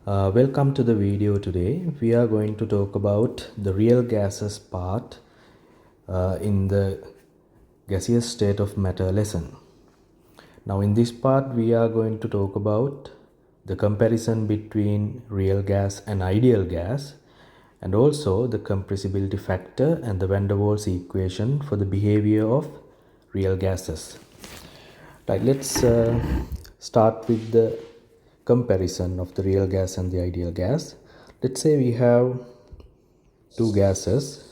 Welcome to the video. Today we are going to talk about the real gases part in the gaseous state of matter lesson. Now in this part we are going to talk about the comparison between real gas and ideal gas, and also the compressibility factor and the van der Waals equation for the behavior of real gases. Right, let's start with the comparison of the real gas and the ideal gas. Let's say we have two gases.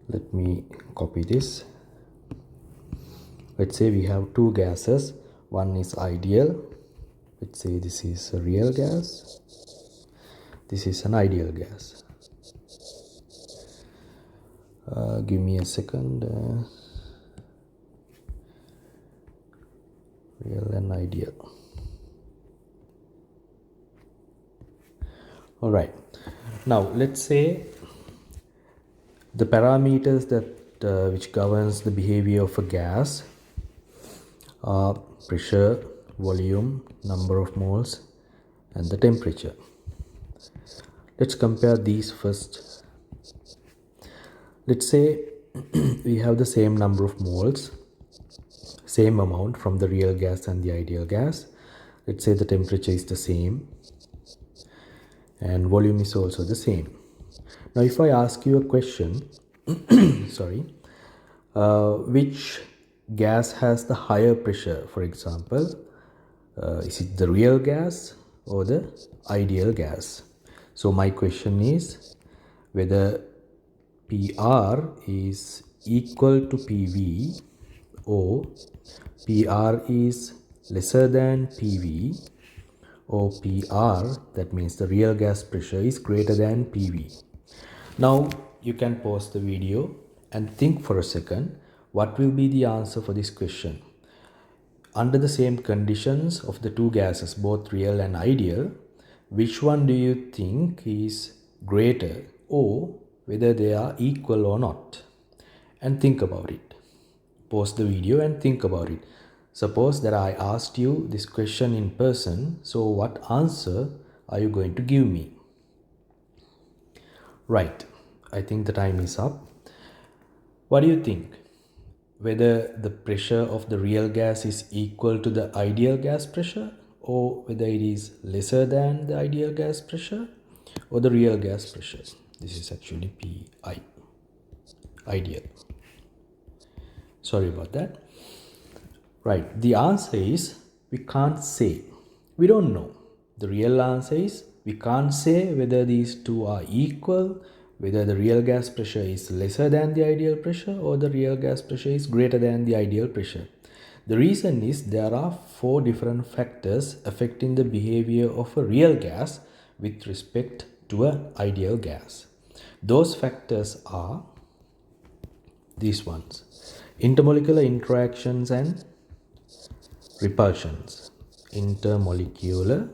Let me copy this. Let's say we have two gases. One is ideal. Let's say this is a real gas. This is an ideal gas. Give me a second. Real and ideal. All right. Now let's say the parameters that which governs the behavior of a gas are pressure, volume, number of moles, and the temperature. Let's compare these first. Let's say we have the same number of moles, same amount from the real gas and the ideal gas. Let's say the temperature is the same and volume is also the same. Now if I ask you a question, which gas has the higher pressure, for example, is it the real gas or the ideal gas? So my question is whether PR is equal to PV or PR is lesser than PV, or PR, that means the real gas pressure, is greater than PV. Now you can pause the video and think for a second, what will be the answer for this question? Under the same conditions of the two gases, both real and ideal, which one do you think is greater, or whether they are equal or not? And think about it. Pause the video and think about it. Suppose that I asked you this question in person, so what answer are you going to give me? Right, I think the time is up. What do you think? Whether the pressure of the real gas is equal to the ideal gas pressure, or whether it is lesser than the ideal gas pressure or the real gas pressure? This is actually PI, ideal. Sorry about that. Right, the answer is we can't say. We don't know. The real answer is we can't say whether these two are equal, whether the real gas pressure is lesser than the ideal pressure or the real gas pressure is greater than the ideal pressure. The reason is there are 4 different factors affecting the behavior of a real gas with respect to an ideal gas. Those factors are these ones: intermolecular interactions and repulsions. Intermolecular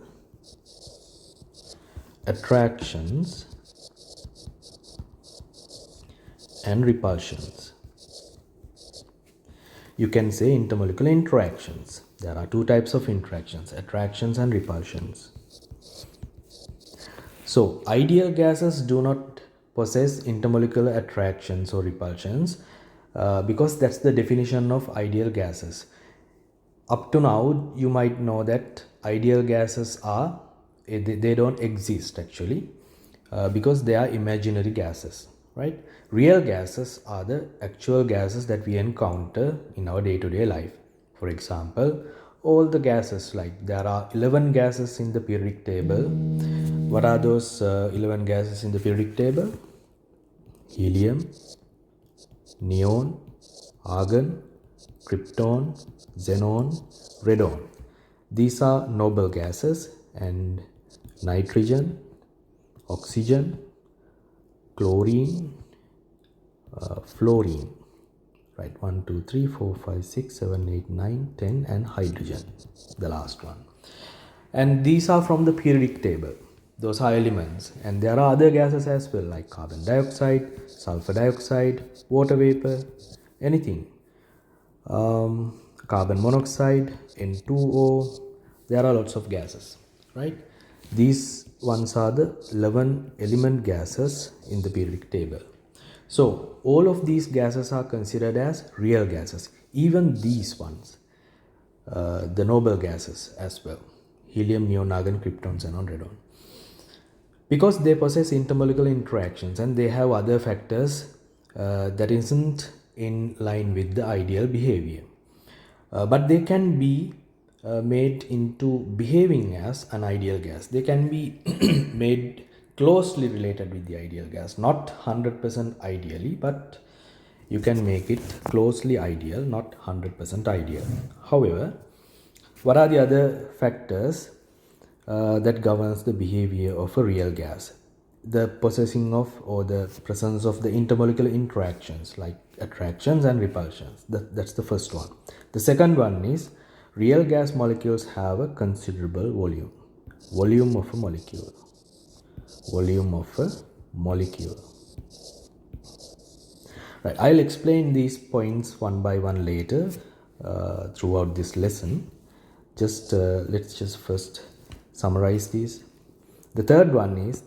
attractions and repulsions. You can say intermolecular interactions. There are 2 types of interactions, attractions and repulsions. So ideal gases do not possess intermolecular attractions or repulsions because that's the definition of ideal gases. Up to now, you might know that ideal gases are, they don't exist actually because they are imaginary gases, right? Real gases are the actual gases that we encounter in our day-to-day life. For example, all the gases, like there are 11 gases in the periodic table. What are those 11 gases in the periodic table? Helium, neon, argon, krypton, xenon, radon. These are noble gases, and nitrogen, oxygen, chlorine, fluorine, right? 1, 2, 3, 4, 5, 6, 7, 8, 9, 10, and hydrogen, the last one. And these are from the periodic table. Those are elements, and there are other gases as well, like carbon dioxide, sulfur dioxide, water vapor, anything. carbon monoxide, N2O. There are lots of gases, right? These ones are the 11 element gases in the periodic table. So all of these gases are considered as real gases. Even these ones, the noble gases as well, helium, neon, argon, krypton, xenon, radon, because they possess intermolecular interactions and they have other factors that isn't in line with the ideal behavior. But they can be made into behaving as an ideal gas. They can be made closely related with the ideal gas, not 100% ideally, but you can make it closely ideal, not 100% ideal. However, what are the other factors that governs the behavior of a real gas? The possessing of or the presence of the intermolecular interactions like attractions and repulsions. That's the first one. The second one is real gas molecules have a considerable volume. Volume of a molecule. Volume of a molecule. Right, I'll explain these points one by one later throughout this lesson. Let's just first summarize these. The third one is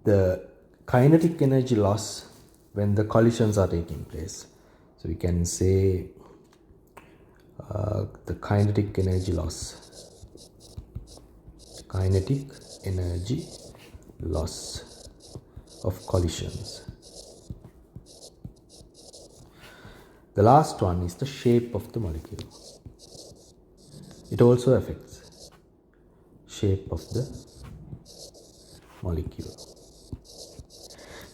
the kinetic energy loss when the collisions are taking place. So we can say the kinetic energy loss. Kinetic energy loss of collisions. The last one is the shape of the molecule. It also affects shape of the molecule.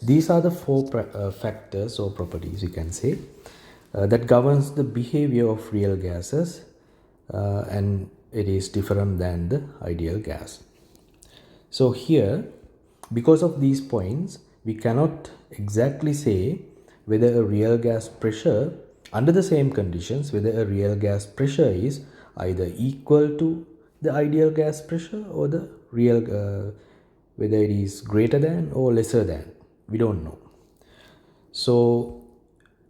These are the four factors or properties, you can say, that governs the behavior of real gases, and it is different than the ideal gas. So here, because of these points, we cannot exactly say whether a real gas pressure, under the same conditions, whether a real gas pressure is either equal to the ideal gas pressure or the real, whether it is greater than or lesser than. We don't know. So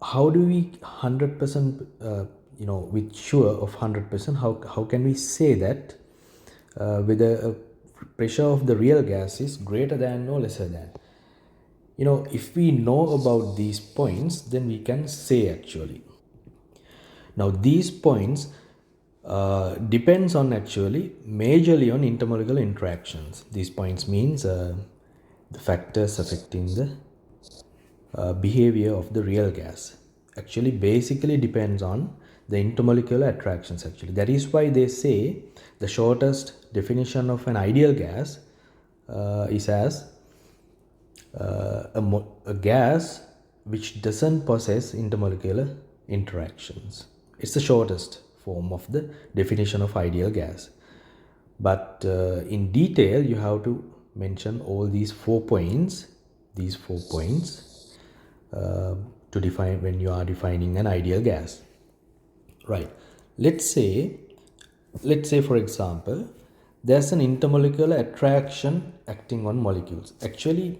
how do we 100% with sure of 100%, how can we say that whether a pressure of the real gas is greater than or lesser than? If we know about these points, then we can say actually. Now these points depends on actually majorly on intermolecular interactions. These points means the factors affecting the behavior of the real gas actually basically depends on the intermolecular attractions actually. That is why they say the shortest definition of an ideal gas is as a gas which doesn't possess intermolecular interactions. It's the shortest form of the definition of ideal gas. But in detail, you have to mention all these 4 points, to define when you are defining an ideal gas. Right. Let's say for example, there's an intermolecular attraction acting on molecules. Actually,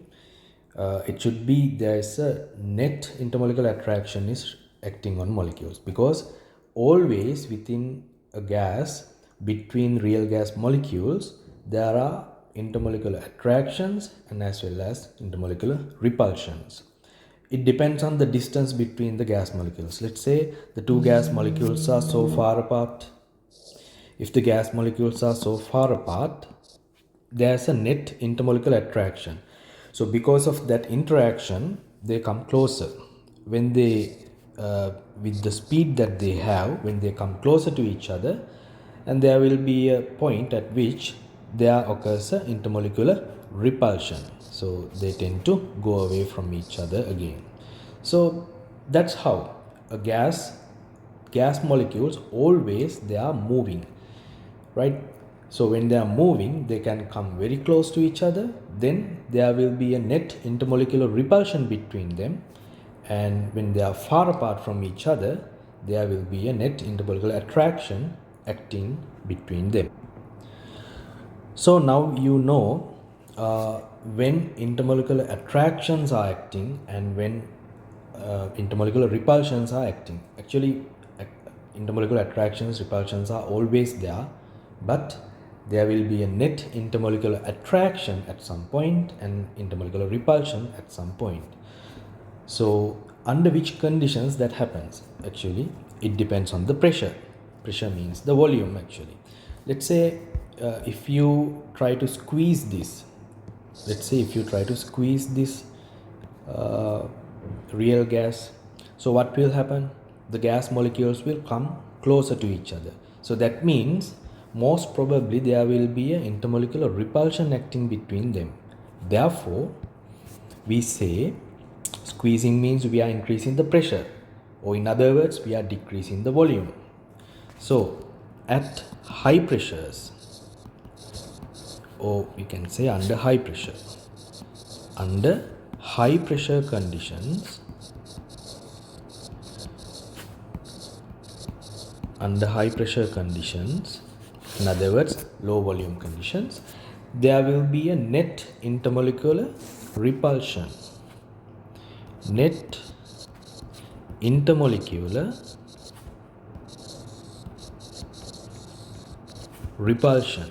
it should be there's a net intermolecular attraction is acting on molecules, because always within a gas between real gas molecules there are intermolecular attractions and as well as intermolecular repulsions. It depends on the distance between the gas molecules. Let's say the two gas molecules are so far apart. If the gas molecules are so far apart, there's a net intermolecular attraction. So because of that interaction, they come closer. When they, with the speed that they have, when they come closer to each other, and there will be a point at which there occurs an intermolecular repulsion. So they tend to go away from each other again. So that's how a gas molecules always they are moving, right? So when they are moving, they can come very close to each other. Then there will be a net intermolecular repulsion between them. And when they are far apart from each other, there will be a net intermolecular attraction acting between them. So now you know when intermolecular attractions are acting and when intermolecular repulsions are acting. Actually, intermolecular attractions, repulsions are always there, but there will be a net intermolecular attraction at some point and intermolecular repulsion at some point. So under which conditions that happens? Actually, it depends on the pressure. Pressure means the volume actually. Let's say if you try to squeeze this, real gas, so what will happen? The gas molecules will come closer to each other. So that means most probably there will be an intermolecular repulsion acting between them. Therefore, we say squeezing means we are increasing the pressure, or in other words, we are decreasing the volume. So at high pressures, or we can say under high pressure, under high pressure conditions, in other words low volume conditions, there will be a net intermolecular repulsion. Net intermolecular repulsion.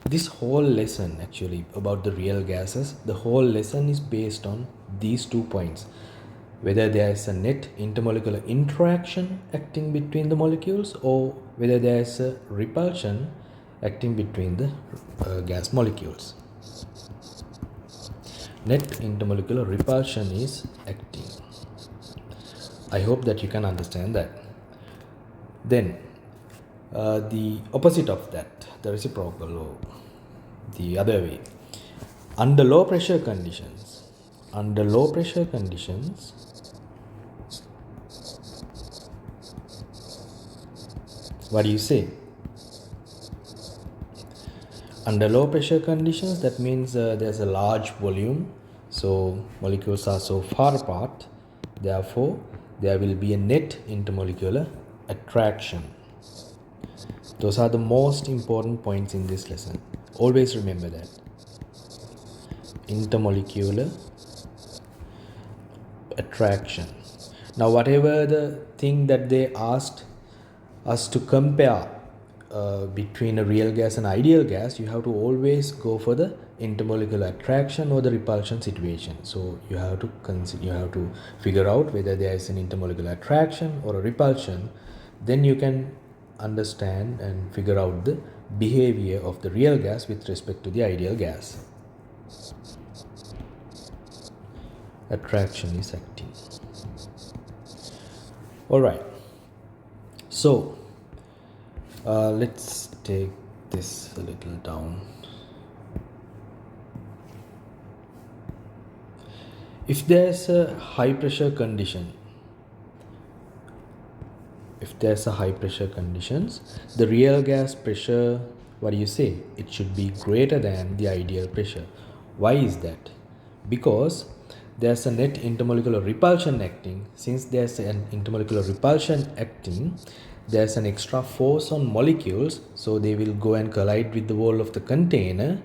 This whole lesson actually about the real gases, the whole lesson is based on these 2 points. Whether there is a net intermolecular interaction acting between the molecules, or whether there is a repulsion acting between the gas molecules. Net intermolecular repulsion is acting. I hope that you can understand that. Then the opposite of that, the reciprocal, or the other way, under low pressure conditions, what do you say? Under low pressure conditions, that means there's a large volume, so molecules are so far apart, therefore there will be a net intermolecular attraction. Those are the most important points in this lesson. Always remember that. Intermolecular attraction. Now, whatever the thing that they asked us to compare between a real gas and ideal gas, you have to always go for the intermolecular attraction or the repulsion situation. So you have to figure out whether there is an intermolecular attraction or a repulsion. Then you can understand and figure out the behavior of the real gas with respect to the ideal gas. Attraction is acting. All right. So let's take this a little down. If there's a high pressure condition, the real gas pressure, what do you say? It should be greater than the ideal pressure. Why is that? Because there's a net intermolecular repulsion acting. Since there's an intermolecular repulsion acting, there's an extra force on molecules, so they will go and collide with the wall of the container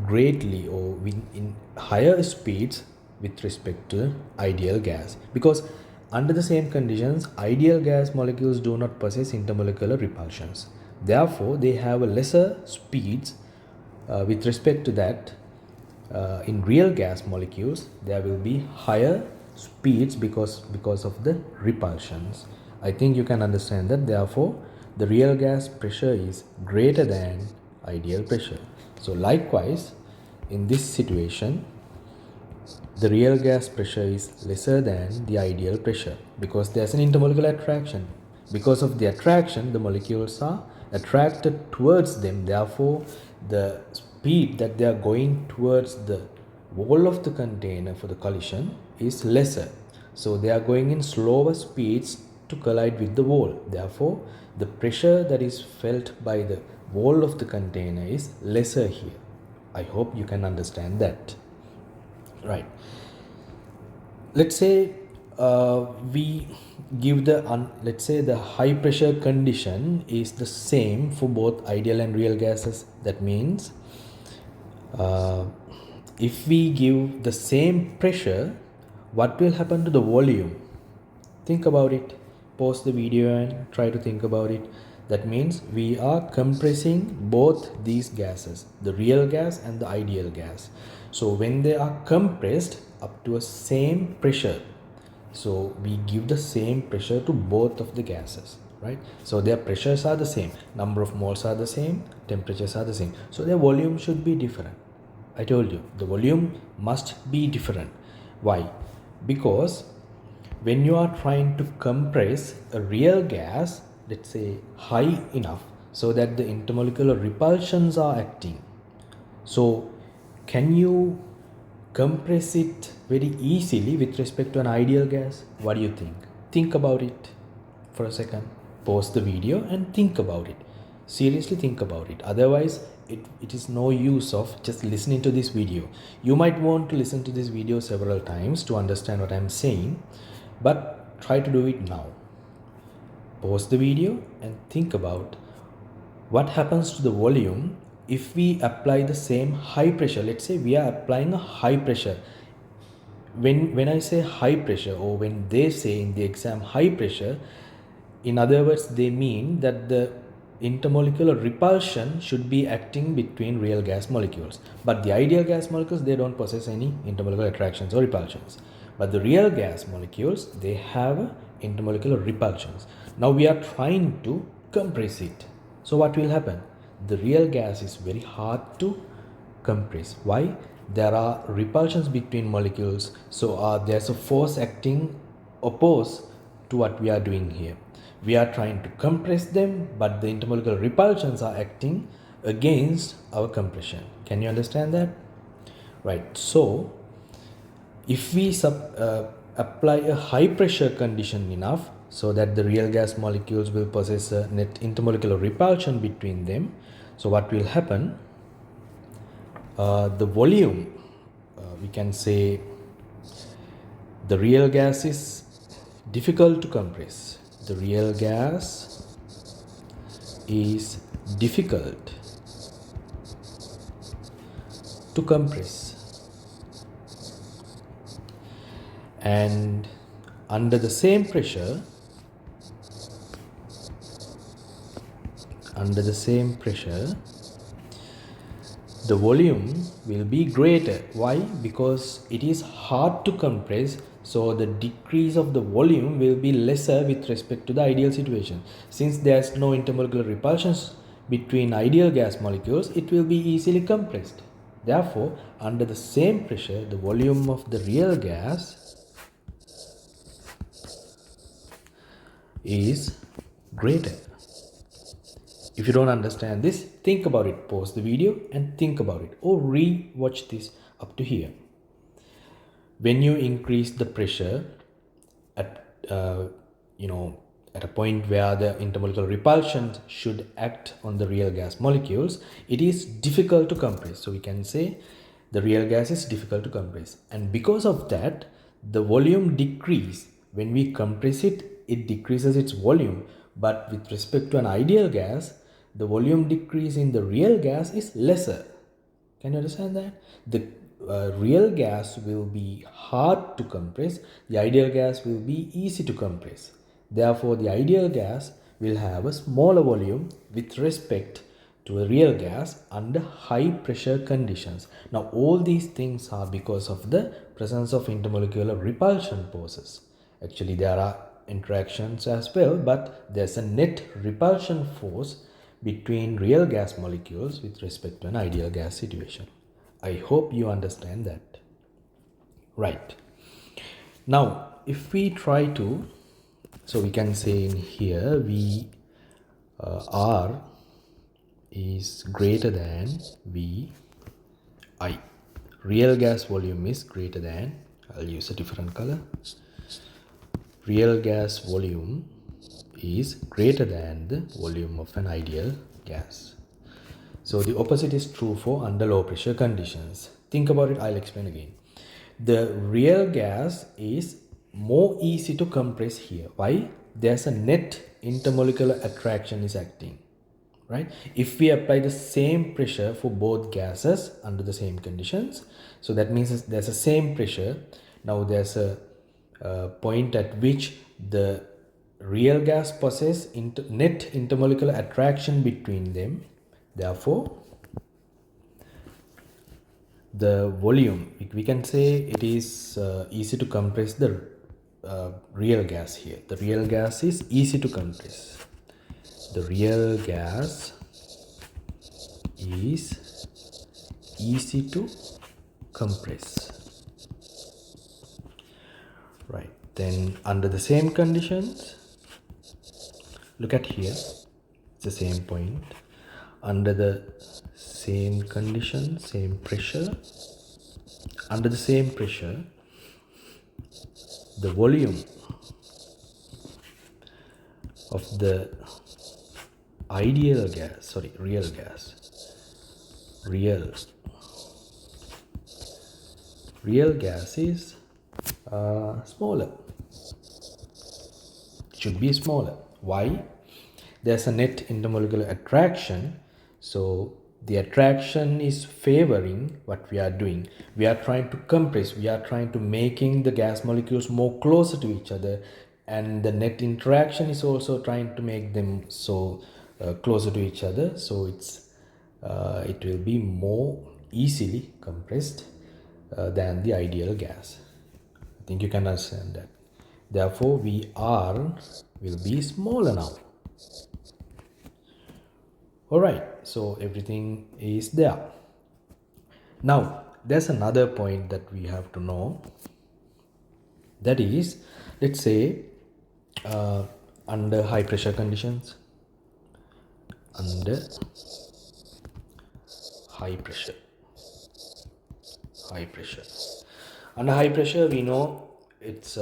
greatly, or in higher speeds with respect to ideal gas. Because under the same conditions, ideal gas molecules do not possess intermolecular repulsions. Therefore, they have a lesser speeds with respect to that. In real gas molecules, there will be higher speeds because of the repulsions. I think you can understand that. Therefore, the real gas pressure is greater than ideal pressure. So likewise, in this situation, the real gas pressure is lesser than the ideal pressure because there's an intermolecular attraction. Because of the attraction, the molecules are attracted towards them. Therefore, the speed that they are going towards the wall of the container for the collision is lesser. So they are going in slower speeds to collide with the wall. Therefore, the pressure that is felt by the wall of the container is lesser here. I hope you can understand that. Right. Let's say we give let's say the high pressure condition is the same for both ideal and real gases. That means if we give the same pressure, what will happen to the volume? Think about it. pause the video and try to think about it. That means we are compressing both these gases, the real gas and the ideal gas. So when they are compressed up to a same pressure, so we give the same pressure to both of the gases, right? So their pressures are the same, number of moles are the same, temperatures are the same, so their volume should be different. I told you the volume must be different. Why? Because when you are trying to compress a real gas, let's say high enough so that the intermolecular repulsions are acting, so can you compress it very easily with respect to an ideal gas? What do you think? Think about it for a second. Pause the video and think about it. Seriously think about it. Otherwise, it is no use of just listening to this video. You might want to listen to this video several times to understand what I'm saying, but try to do it now. Pause the video and think about what happens to the volume if we apply the same high pressure. Let's say we are applying a high pressure. When I say high pressure, or when they say in the exam high pressure, in other words, they mean that the intermolecular repulsion should be acting between real gas molecules. But the ideal gas molecules, they don't possess any intermolecular attractions or repulsions. But the real gas molecules, they have intermolecular repulsions. Now we are trying to compress it. So what will happen? The real gas is very hard to compress. Why? There are repulsions between molecules, so there's a force acting opposed to what we are doing here. We are trying to compress them, but the intermolecular repulsions are acting against our compression. Can you understand that? Right. So if we apply a high pressure condition enough so that the real gas molecules will possess a net intermolecular repulsion between them, so what will happen? The volume, we can say the real gas is difficult to compress. The real gas is difficult to compress, and under the same pressure, the volume will be greater. Why? Because it is hard to compress, so the decrease of the volume will be lesser with respect to the ideal situation. Since there's no intermolecular repulsions between ideal gas molecules, it will be easily compressed. Therefore, under the same pressure, the volume of the real gas is greater. If you don't understand this, think about it. Pause the video and think about it, or re-watch this up to here. When you increase the pressure at at a point where the intermolecular repulsion should act on the real gas molecules, it is difficult to compress. So we can say the real gas is difficult to compress, and because of that, the volume decrease. When we compress it, it decreases its volume. But with respect to an ideal gas, the volume decrease in the real gas is lesser. Can you understand that? The real gas will be hard to compress. The ideal gas will be easy to compress. Therefore, the ideal gas will have a smaller volume with respect to a real gas under high pressure conditions. Now, all these things are because of the presence of intermolecular repulsion forces. Actually, there are interactions as well, but there's a net repulsion force between real gas molecules with respect to an ideal gas situation. I hope you understand that. Right. Now, if we try to, so we can say in here, R is greater than Vi. Real gas volume is greater than, I'll use a different color. Real gas volume is greater than the volume of an ideal gas. So the opposite is true for under low pressure conditions. Think about it, I'll explain again. The real gas is more easy to compress here. Why? There's a net intermolecular attraction is acting, right? If we apply the same pressure for both gases under the same conditions, so that means there's a same pressure. Now there's a point at which the real gas possess net intermolecular attraction between them. Therefore, the volume, we can say it is easy to compress the real gas here. The real gas is easy to compress. The real gas is easy to compress. Right, then under the same conditions, look at here, it's the same point. Under the same condition, same pressure, under the same pressure, the volume of the ideal gas, sorry, real gas, real gas is smaller. It should be smaller. Why? There's a net intermolecular attraction, so the attraction is favoring what we are doing. We are trying to compress, we are trying to making the gas molecules more closer to each other, and the net interaction is also trying to make them so closer to each other, so it will be more easily compressed than the ideal gas. I think you can understand that. Therefore, VR will be smaller now. Alright, so everything is there. Now, there's another point that we have to know. That is, let's say, under high pressure conditions, under high pressure, under high pressure, we know it's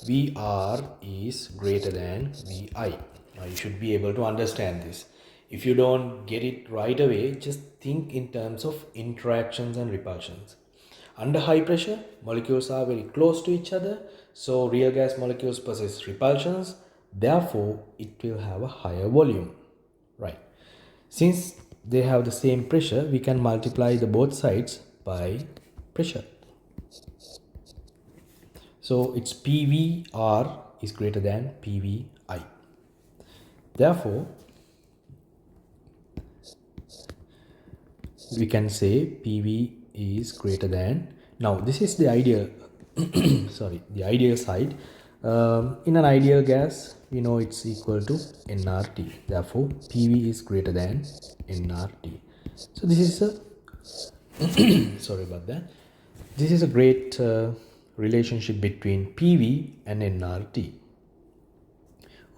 VR is greater than VI. Now you should be able to understand this. If you don't get it right away, just think in terms of interactions and repulsions. Under high pressure, molecules are very close to each other, so real gas molecules possess repulsions, therefore it will have a higher volume, right? Since they have the same pressure, we can multiply the both sides by pressure. So its PVR is greater than PVI. Therefore, we can say PV is greater than, now this is the ideal, sorry, the ideal side. In an ideal gas, we know it's equal to nRT. Therefore, PV is greater than nRT. So this is a, sorry about that. This is a great relationship between PV and nRT.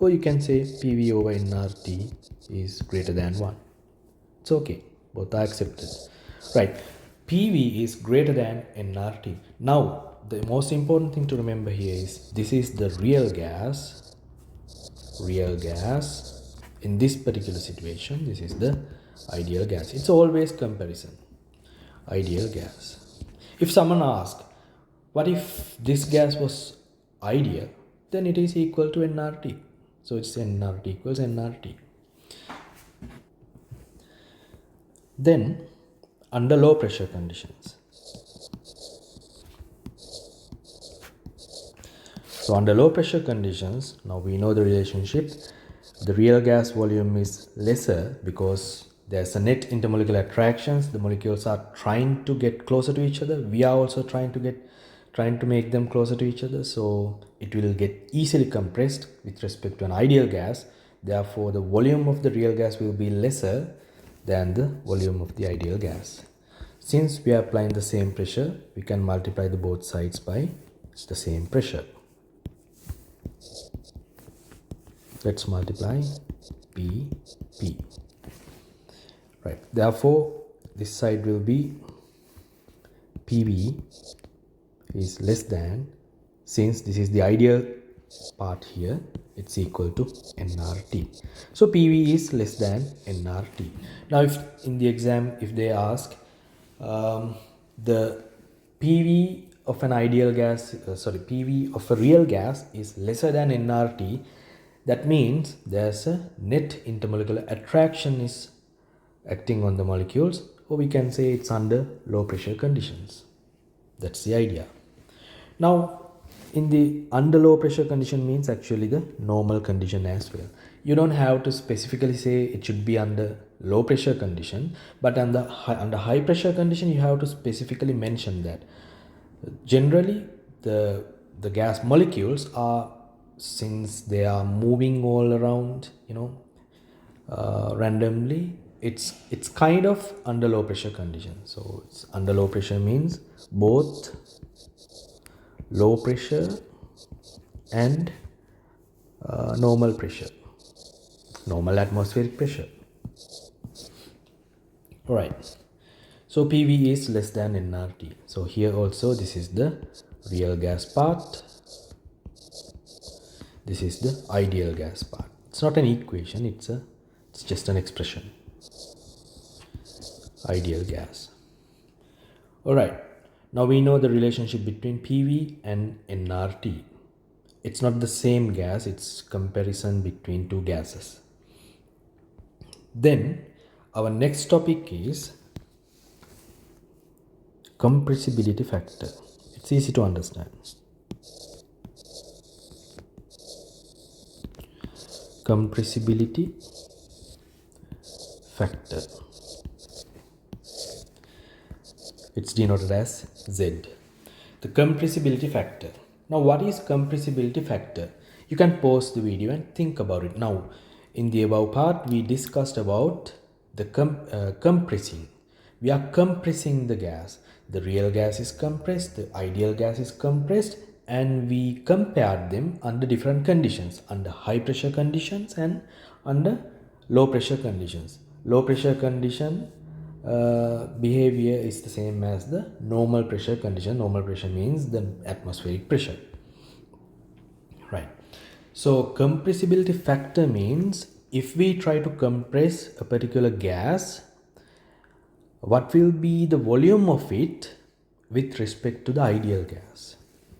Or you can say PV over nRT is greater than 1. It's okay, both are accepted. Right, PV is greater than nRT. Now, the most important thing to remember here is this is the real gas. In this particular situation, this is the ideal gas. It's always comparison. Ideal gas. If someone asks, what if this gas was ideal? Then it is equal to nRT. So it's nRT equals nRT. Then, under low pressure conditions. So under low pressure conditions, now we know the relationship. The real gas volume is lesser because there's a net intermolecular attractions. The molecules are trying to get closer to each other. We are also trying to make them closer to each other. So it will get easily compressed with respect to an ideal gas. Therefore, the volume of the real gas will be lesser than the volume of the ideal gas. Since we are applying the same pressure, we can multiply the both sides by the same pressure. Let's multiply P. Right. Therefore, this side will be PV is less than, since this is the ideal part here, it's equal to nRT. So PV is less than nRT. Now, if in the exam, if they ask the PV of an ideal gas, PV of a real gas is lesser than nRT, that means there's a net intermolecular attraction is acting on the molecules, or we can say it's under low pressure conditions. That's the idea. Now, in the under low pressure condition means actually the normal condition as well. You don't have to specifically say it should be under low pressure condition, but under high pressure condition you have to specifically mention that. Generally the gas molecules are, since they are moving all around, randomly, it's kind of under low pressure condition. So it's under low pressure means both low pressure and normal pressure, normal atmospheric pressure. All right, so PV is less than nRT. So here also this is the real gas part, this is the ideal gas part. It's not an equation, it's just an expression. Ideal gas. All right, now we know the relationship between PV and nRT. It's not the same gas, it's comparison between two gases. Then our next topic is compressibility factor. It's easy to understand. Compressibility factor. It's denoted as Z. The compressibility factor. Now what is compressibility factor? You can pause the video and think about it. Now in the above part we discussed about the compressing. We are compressing the gas. The real gas is compressed, the ideal gas is compressed, and we compared them under different conditions, under high pressure conditions and under low pressure conditions. Low pressure condition behavior is the same as the normal pressure condition. Normal pressure means the atmospheric pressure, right? So compressibility factor means if we try to compress a particular gas, what will be the volume of it with respect to the ideal gas.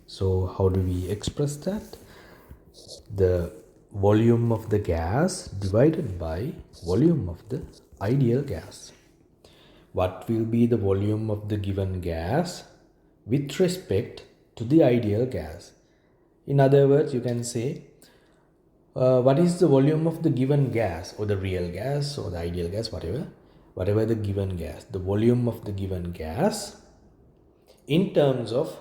So how do we express that? The volume of the gas divided by volume of the ideal gas. What will be the volume of the given gas with respect to the ideal gas? In other words, you can say what is the volume of the given gas, or the real gas or the ideal gas, whatever the given gas, the volume of the given gas in terms of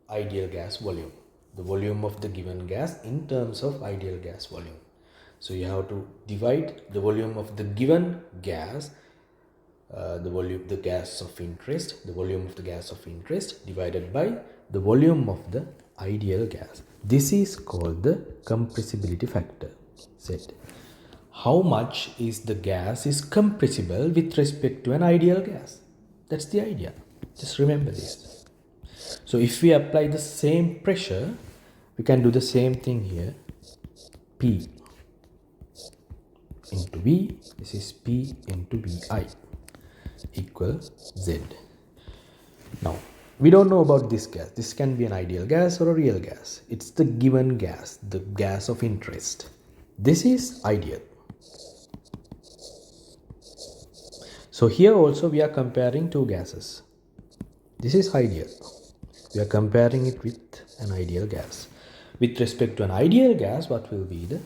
ideal gas volume, the volume of the given gas in terms of ideal gas volume. So you have to divide the volume of the given gas, the volume, the gas of interest, the volume of the gas of interest divided by the volume of the ideal gas. This is called the compressibility factor, Z. How much is the gas is compressible with respect to an ideal gas? That's the idea. Just remember this. So if we apply the same pressure, we can do the same thing here. P into V, this is P into Vi equal Z. Now, we don't know about this gas. This can be an ideal gas or a real gas. It's the given gas, the gas of interest. This is ideal. So here also we are comparing two gases. This is ideal. We are comparing it with an ideal gas. With respect to an ideal gas, what will be the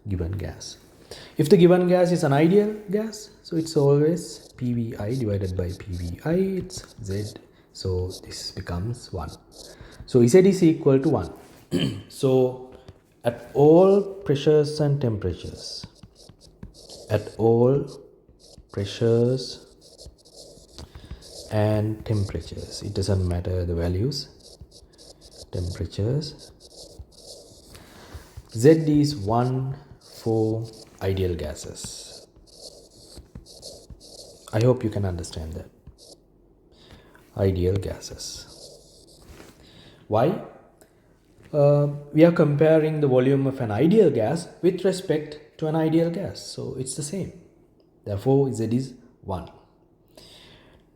given gas? If the given gas is an ideal gas, so it's always PVI divided by PVI, it's Z. So this becomes 1. So Z is equal to 1. So at all pressures and temperatures, at all pressures and temperatures, it doesn't matter the values, temperatures, Z is 1 for ideal gases. I hope you can understand that. Ideal gases. Why? We are comparing the volume of an ideal gas with respect to an ideal gas. So it's the same. Therefore, Z is 1.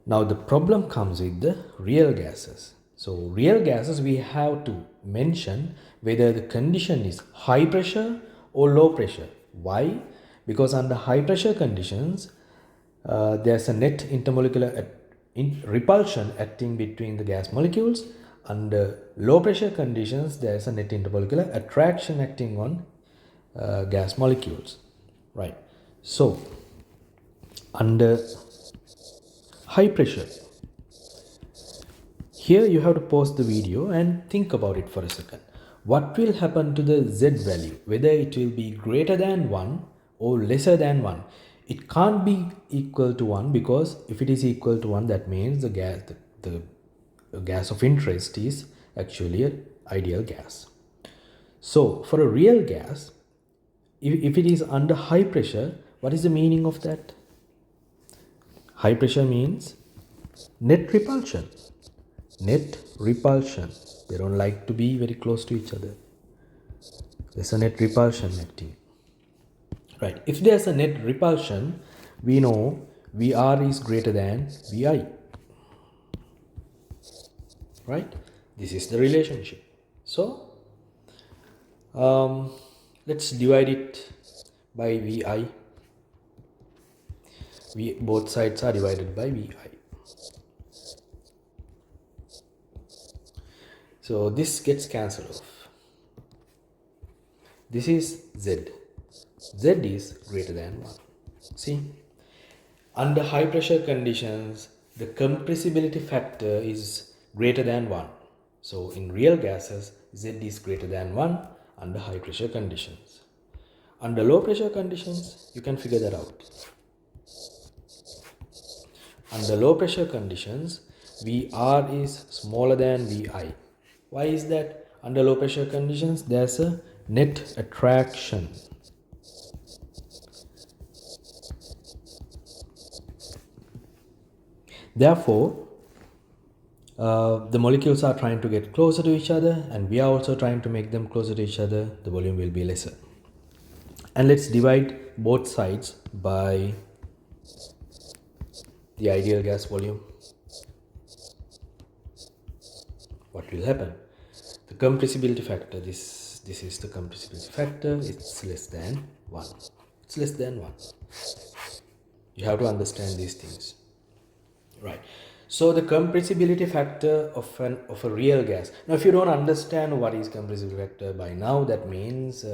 Now the problem comes with the real gases. So real gases, we have to mention whether the condition is high pressure or low pressure. Why? Because under high pressure conditions, there's a net intermolecular repulsion acting between the gas molecules. Under low pressure conditions, there is a net intermolecular attraction acting on gas molecules, right? So under high pressure, here you have to pause the video and think about it for a second. What will happen to the Z value, whether it will be greater than 1 or lesser than 1? It can't be equal to 1, because if it is equal to 1, that means the gas of interest is actually an ideal gas. So for a real gas, if it is under high pressure, what is the meaning of that? High pressure means net repulsion. Net repulsion. They don't like to be very close to each other. There's a net repulsion acting. Right. If there's a net repulsion, we know VR is greater than VI. Right? This is the relationship. So let's divide it by VI. Both sides are divided by VI. So this gets cancelled off. This is Z. Z is greater than 1. See? Under high pressure conditions, the compressibility factor is greater than 1. So in real gases, Z is greater than 1 under high pressure conditions. Under low pressure conditions, you can figure that out. Under low pressure conditions, VR is smaller than VI. Why is that? Under low pressure conditions, there's a net attraction. Therefore, the molecules are trying to get closer to each other, and we are also trying to make them closer to each other. The volume will be lesser. And let's divide both sides by the ideal gas volume. What will happen? The compressibility factor, this is the compressibility factor, it's less than 1. It's less than 1. You have to understand these things. Right. So the compressibility factor of a real gas. Now, if you don't understand what is compressibility factor by now, that means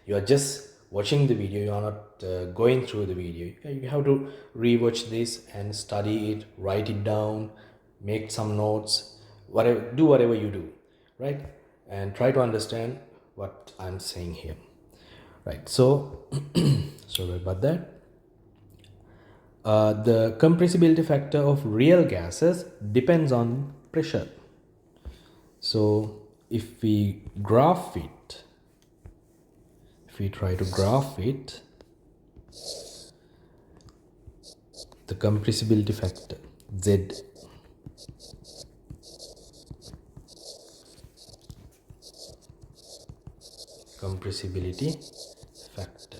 you are just watching the video. You are not going through the video. You have to rewatch this and study it, write it down, make some notes, do whatever you do, right? And try to understand what I'm saying here, right? So sorry about that. The compressibility factor of real gases depends on pressure. So if we graph it, if we try to graph it, the compressibility factor Z, compressibility factor,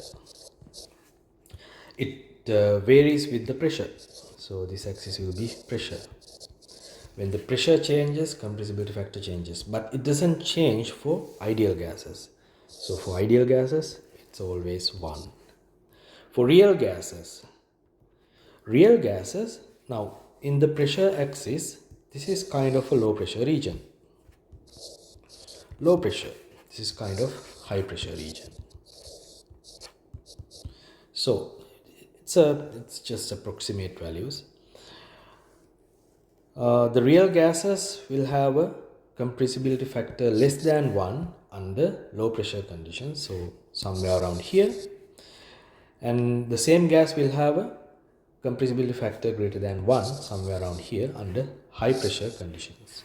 it varies with the pressure. So this axis will be pressure. When the pressure changes, compressibility factor changes, but it doesn't change for ideal gases. So for ideal gases, it's always 1. For real gases, now in the pressure axis, this is kind of a low pressure region. Low pressure, this is kind of high pressure region. So it's just approximate values. The real gases will have a compressibility factor less than 1 under low pressure conditions, so somewhere around here. And the same gas will have a compressibility factor greater than 1 somewhere around here under high pressure conditions.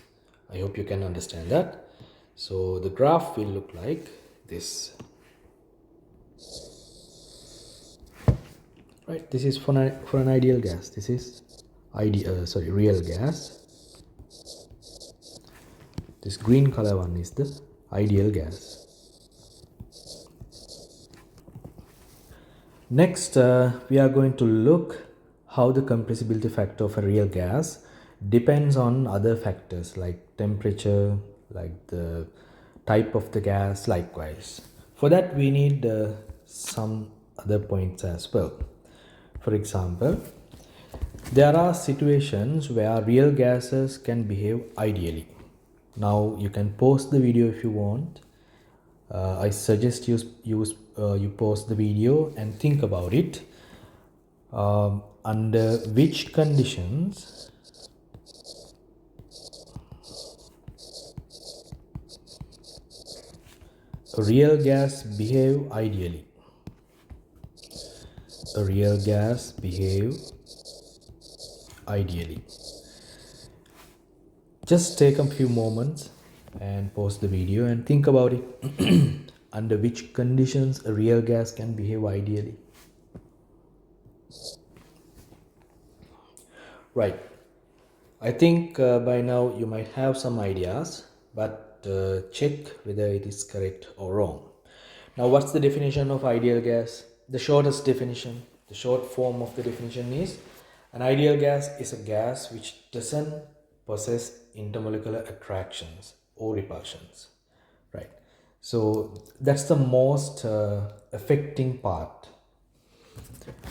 I hope you can understand that. So the graph will look like this. Right, this is for an ideal gas. This is real gas. This green color one is the ideal gas. Next, we are going to look how the compressibility factor of a real gas depends on other factors like temperature, like the type of the gas, likewise. For that, we need some other points as well. For example, there are situations where real gases can behave ideally. Now you can pause the video if you want. I suggest you pause the video and think about it. Under which conditions a real gas behave ideally? A real gas behave ideally. Just take a few moments and pause the video and think about it. Under which conditions a real gas can behave ideally? Right. I think by now you might have some ideas, but check whether it is correct or wrong. Now, what's the definition of ideal gas? The shortest definition, the short form of the definition is an ideal gas is a gas which doesn't possess intermolecular attractions or repulsions. Right. So that's the most affecting part.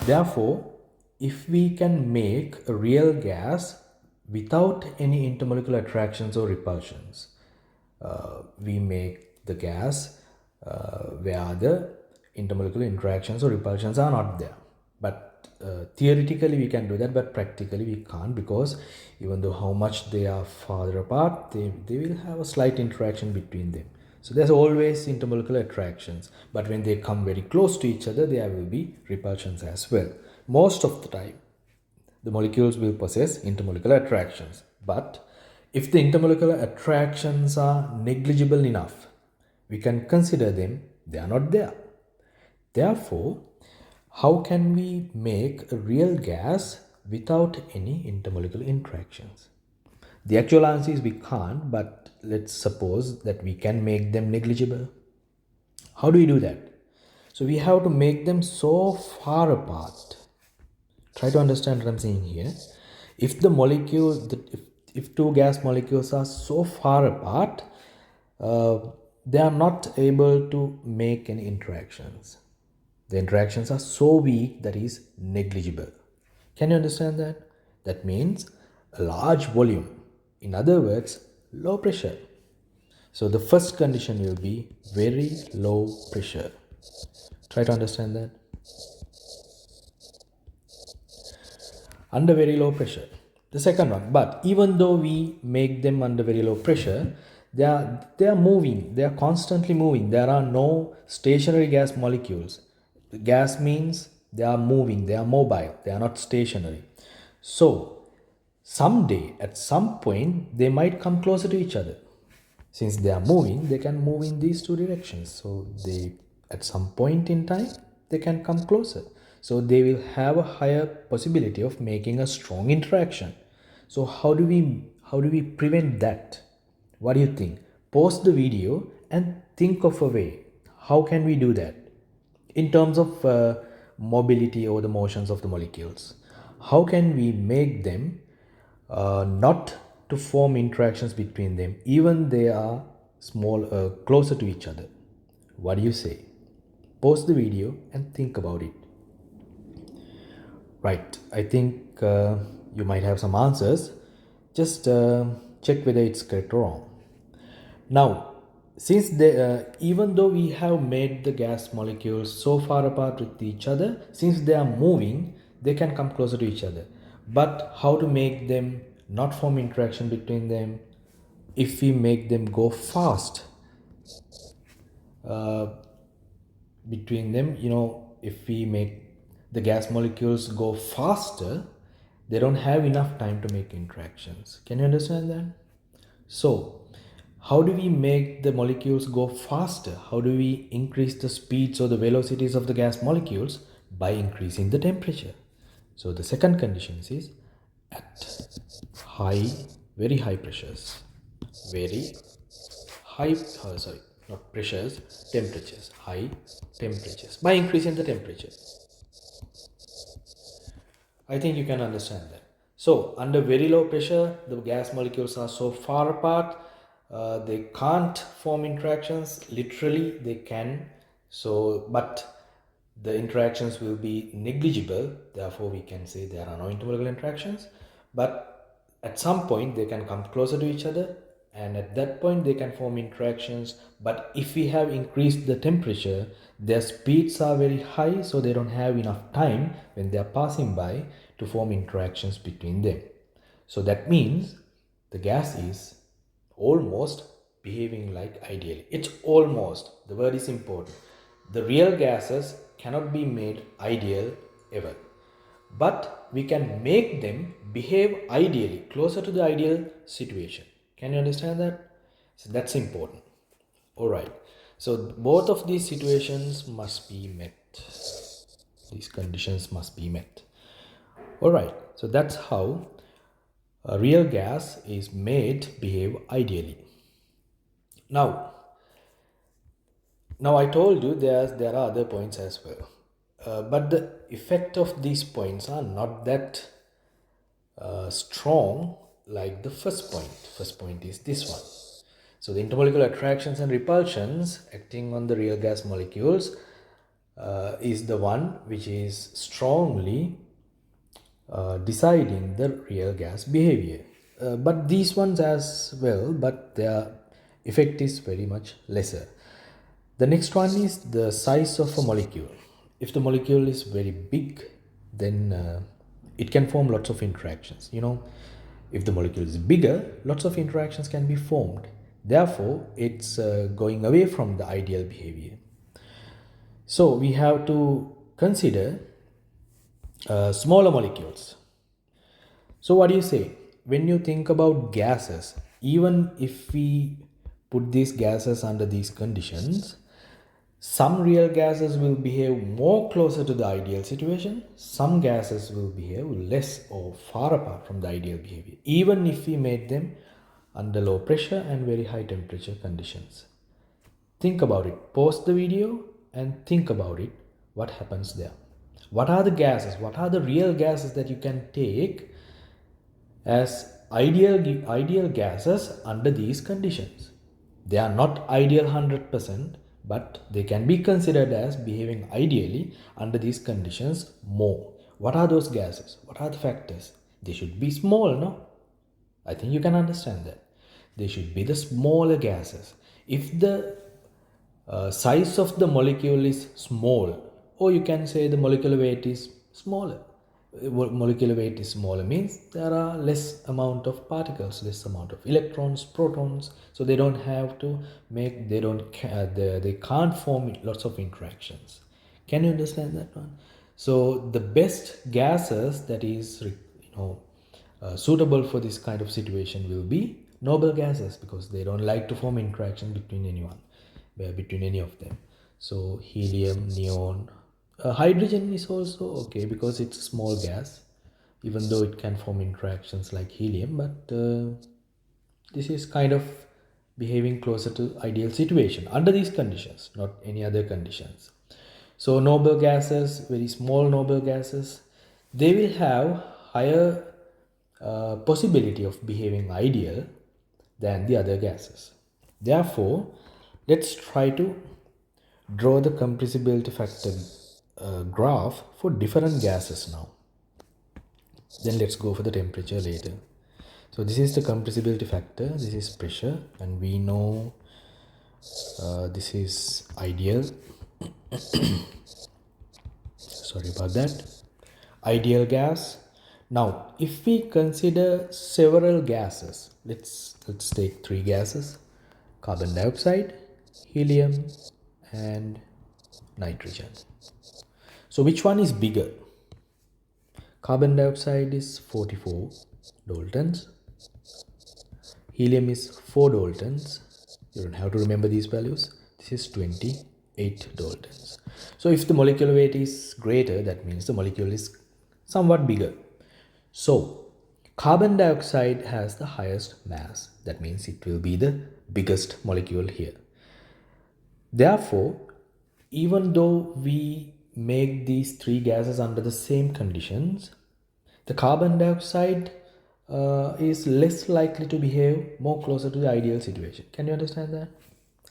Therefore, if we can make a real gas without any intermolecular attractions or repulsions, we make the gas where the intermolecular interactions or repulsions are not there. But theoretically we can do that, but practically we can't, because even though how much they are farther apart, they will have a slight interaction between them. So there's always intermolecular attractions, but when they come very close to each other, there will be repulsions as well. Most of the time, the molecules will possess intermolecular attractions. But if the intermolecular attractions are negligible enough, we can consider them, they are not there. Therefore, how can we make a real gas without any intermolecular interactions? The actual answer is we can't, but let's suppose that we can make them negligible. How do we do that? So we have to make them so far apart. Try to understand what I'm saying here. If the molecules, if two gas molecules are so far apart, they are not able to make any interactions. The interactions are so weak that is negligible. Can you understand that? That means a large volume. In other words, low pressure. So the first condition will be very low pressure. Try to understand that. Under very low pressure. The second one, but even though we make them under very low pressure, they are moving, they are constantly moving. There are no stationary gas molecules. Gas means they are moving, they are mobile, they are not stationary. So someday, at some point, they might come closer to each other. Since they are moving, they can move in these two directions. So they, at some point in time, they can come closer. So they will have a higher possibility of making a strong interaction. So how do we prevent that? What do you think? Pause the video and think of a way. How can we do that? In terms of mobility or the motions of the molecules, how can we make them not to form interactions between them, even they are small, closer to each other? What do you say? Pause the video and think about it. Right, I think you might have some answers. Just check whether it's correct or wrong. Now, since even though we have made the gas molecules so far apart with each other, since they are moving, they can come closer to each other. But how to make them not form interaction between them? If we make them go fast between them, if we make the gas molecules go faster, they don't have enough time to make interactions. Can you understand that? So how do we make the molecules go faster? How do we increase the speeds or the velocities of the gas molecules? By increasing the temperature. So the second condition is at very high pressures. Very high, not pressures, temperatures, high temperatures. By increasing the temperature. I think you can understand that. So under very low pressure, the gas molecules are so far apart, they can't form interactions. Literally they can, but the interactions will be negligible. Therefore we can say there are no intermolecular interactions, but at some point they can come closer to each other, and at that point they can form interactions. But if we have increased the temperature, their speeds are very high, so they don't have enough time when they are passing by to form interactions between them. So that means the gas is almost behaving like ideally. It's almost, the word is important. The real gases cannot be made ideal ever, but we can make them behave ideally, closer to the ideal situation. Can you understand that? So that's important. All right. So both of these situations must be met. These conditions must be met. All right. So that's how a real gas is made behave ideally. Now I told you there are other points as well. But the effect of these points are not that strong like the first point. First point is this one. So the intermolecular attractions and repulsions acting on the real gas molecules is the one which is strongly deciding the real gas behavior. But these ones as well, but their effect is very much lesser. The next one is the size of a molecule. If the molecule is very big, then it can form lots of interactions. If the molecule is bigger, lots of interactions can be formed. Therefore, it's going away from the ideal behavior. So we have to consider smaller molecules. So what do you say? When you think about gases, even if we put these gases under these conditions, some real gases will behave more closer to the ideal situation. Some gases will behave less or far apart from the ideal behavior, even if we made them under low pressure and very high temperature conditions. Think about it. Pause the video and think about it. What happens there? What are the gases? What are the real gases that you can take as ideal gases under these conditions? They are not ideal 100%, but they can be considered as behaving ideally under these conditions more. What are those gases? What are the factors? They should be small, no? I think you can understand that. They should be the smaller gases. If the size of the molecule is small, or you can say the molecular weight is smaller. Molecular weight is smaller means there are less amount of particles, less amount of electrons, protons, so they don't have to make, they can't form lots of interactions. Can you understand that one? So the best gases that is suitable for this kind of situation will be noble gases, because they don't like to form interaction between any of them. So helium, neon, hydrogen is also okay because it's a small gas, even though it can form interactions like helium, but this is kind of behaving closer to ideal situation under these conditions, not any other conditions. So noble gases, very small noble gases, they will have higher possibility of behaving ideal than the other gases. Therefore, let's try to draw the compressibility factor graph for different gases now. Then let's go for the temperature later. So this is the compressibility factor, this is pressure, and we know this is ideal. Sorry about that. Ideal gas. Now, if we consider several gases, let's take three gases: carbon dioxide, helium, and nitrogen. So which one is bigger? Carbon dioxide is 44 daltons. Helium is 4 daltons. You don't have to remember these values. This is 28 daltons. So if the molecular weight is greater, that means the molecule is somewhat bigger. So carbon dioxide has the highest mass. That means it will be the biggest molecule here. Therefore, even though we make these three gases under the same conditions, the carbon dioxide is less likely to behave more closer to the ideal situation. Can you understand that?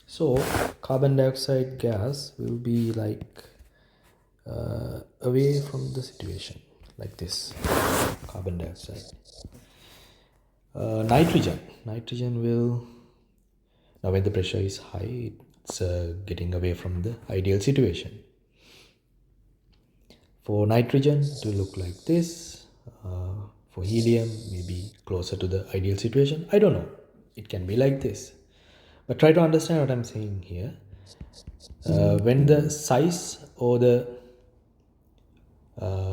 So carbon dioxide gas will be like away from the situation, like this. Carbon dioxide. Nitrogen will Now when the pressure is high, it's getting away from the ideal situation. For nitrogen, it will look like this. For helium, maybe closer to the ideal situation. I don't know. It can be like this. But try to understand what I'm saying here. When the size or the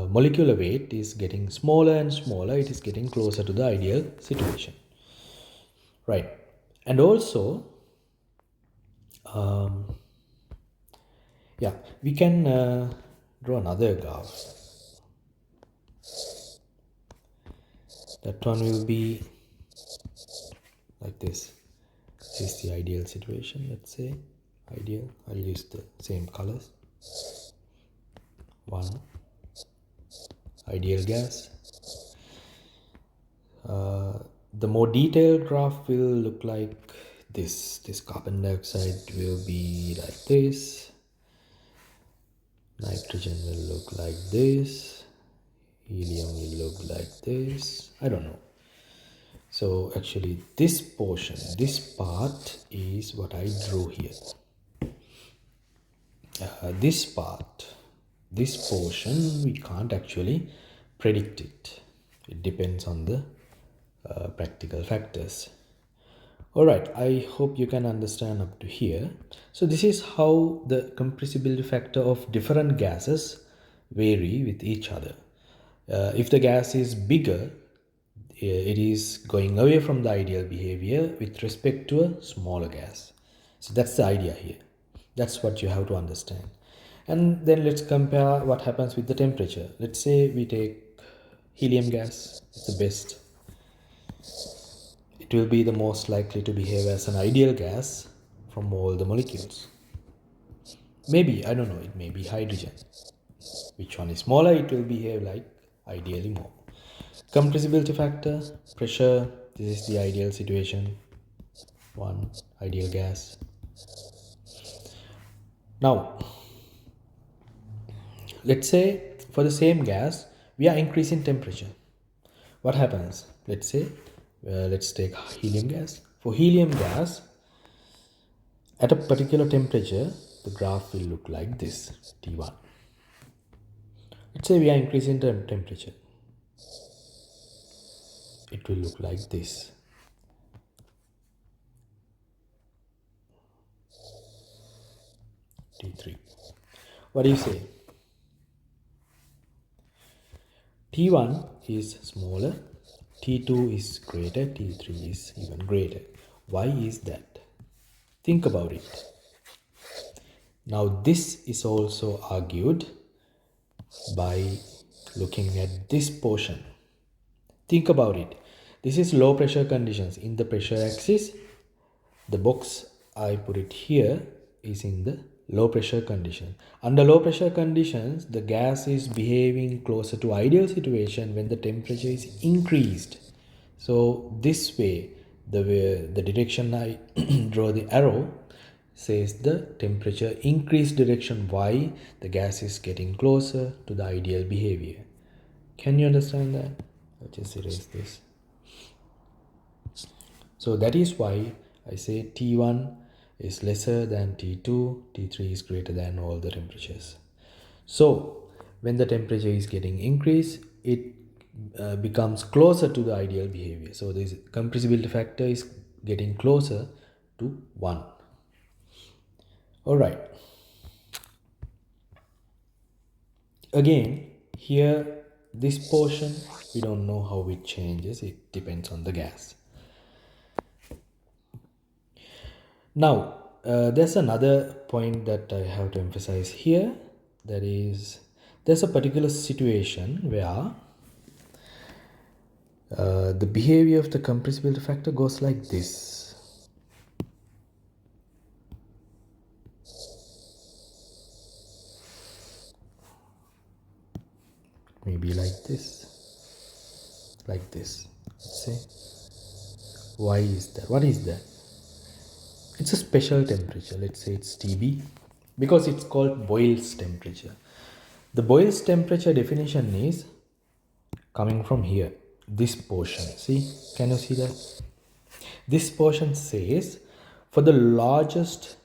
molecular weight is getting smaller and smaller, it is getting closer to the ideal situation. Right. And also, yeah, we can draw another graph. That one will be like this. This is the ideal situation, let's say. Ideal. I'll use the same colors. 1. Ideal gas. The more detailed graph will look like this. This carbon dioxide will be like this. Nitrogen will look like this. Helium will look like this. I don't know. So actually this portion, this part is what I drew here. This part, this portion, we can't actually predict it. It depends on the practical factors. All right, I hope you can understand up to here. So this is how the compressibility factor of different gases vary with each other. If the gas is bigger, it is going away from the ideal behavior with respect to a smaller gas. So that's the idea here. That's what you have to understand. And then let's compare what happens with the temperature. Let's say we take helium gas, it's the best. It will be the most likely to behave as an ideal gas from all the molecules. Maybe, I don't know, it may be hydrogen. Which one is smaller, it will behave like ideally more. Compressibility factor, pressure, this is the ideal situation. 1, ideal gas. Now, let's say for the same gas, we are increasing temperature. What happens? Let's say, let's take helium gas. For helium gas, at a particular temperature, the graph will look like this, T1. Let's say we are increasing the temperature. It will look like this. T3. What do you say? T1 is smaller, T2 is greater, T3 is even greater. Why is that? Think about it. Now this is also argued by looking at this portion. Think about it. This is low pressure conditions. In the pressure axis, the box I put it here is in the low pressure condition. Under low pressure conditions, the gas is behaving closer to ideal situation when the temperature is increased. So this way, the direction I draw the arrow says the temperature increased direction Y, the gas is getting closer to the ideal behavior. Can you understand that? Let's just erase this. So that is why I say T1 is lesser than T2, T3 is greater than all the temperatures. So when the temperature is getting increased, it becomes closer to the ideal behavior. So this compressibility factor is getting closer to 1. All right. Again, here this portion, we don't know how it changes. It depends on the gas. Now, there's another point that I have to emphasize here. That is, there's a particular situation where the behavior of the compressibility factor goes like this. Maybe like this. Like this. Let's say. Why is that? What is that? It's a special temperature. Let's say it's TB. Because it's called Boyle's temperature. The Boyle's temperature definition is coming from here. This portion. See? Can you see that? This portion says For the largest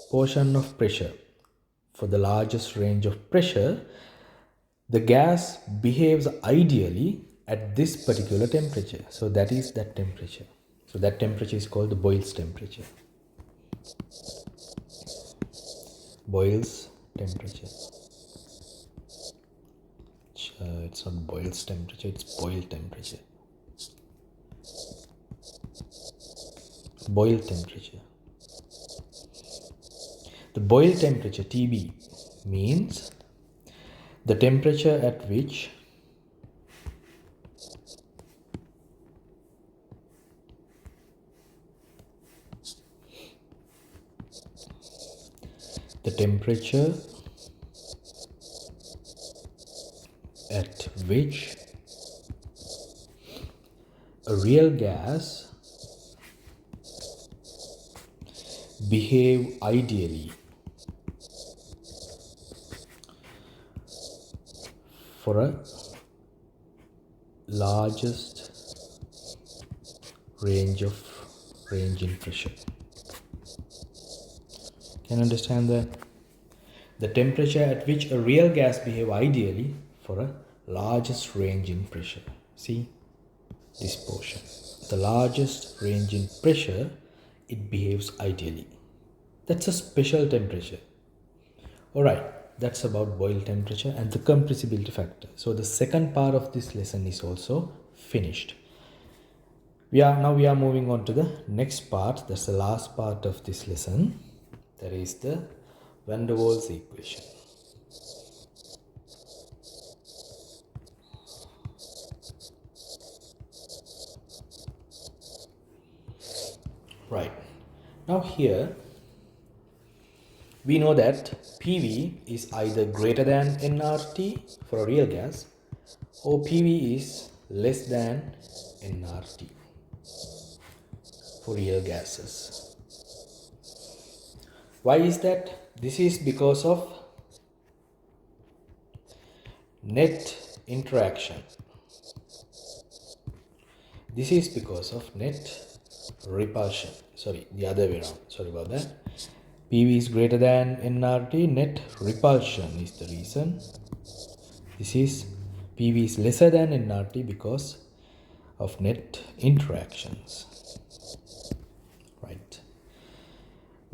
portion of pressure, for the largest range of pressure, the gas behaves ideally at this particular temperature. So that is that temperature. So that temperature is called the Boyle's temperature. Boyle's temperature. It's not Boyle's temperature, it's Boyle temperature. Boyle temperature. The Boyle temperature, TB, means the temperature at which a real gas behave ideally for a largest range in pressure. Can you understand that? The temperature at which a real gas behave ideally for a largest range in pressure. See this portion. The largest range in pressure, it behaves ideally. That's a special temperature. Alright, that's about Boyle temperature and the compressibility factor. So the second part of this lesson is also finished. We are moving on to the next part. That's the last part of this lesson. That is the van der Waals equation. Right. Now here we know that PV is either greater than nRT for a real gas or PV is less than nRT for real gases. Why is that? This is because of net interaction. This is because of net repulsion. Sorry, the other way around. Sorry about that. PV is greater than nRT, net repulsion is the reason. This is PV is lesser than nRT because of net interactions. Right.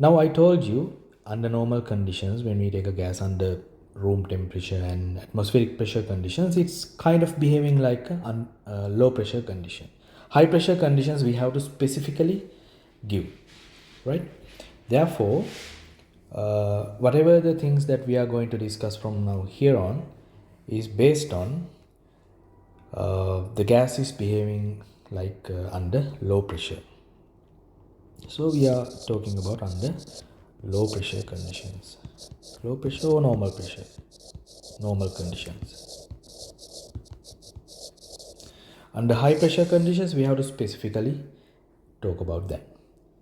Now I told you under normal conditions, when we take a gas under room temperature and atmospheric pressure conditions, it's kind of behaving like a low pressure condition. High pressure conditions we have to specifically give, right? Therefore, whatever the things that we are going to discuss from now here on is based on the gas is behaving like under low pressure. So we are talking about under low pressure conditions. Low pressure or normal pressure? Normal conditions. Under high pressure conditions, we have to specifically talk about that.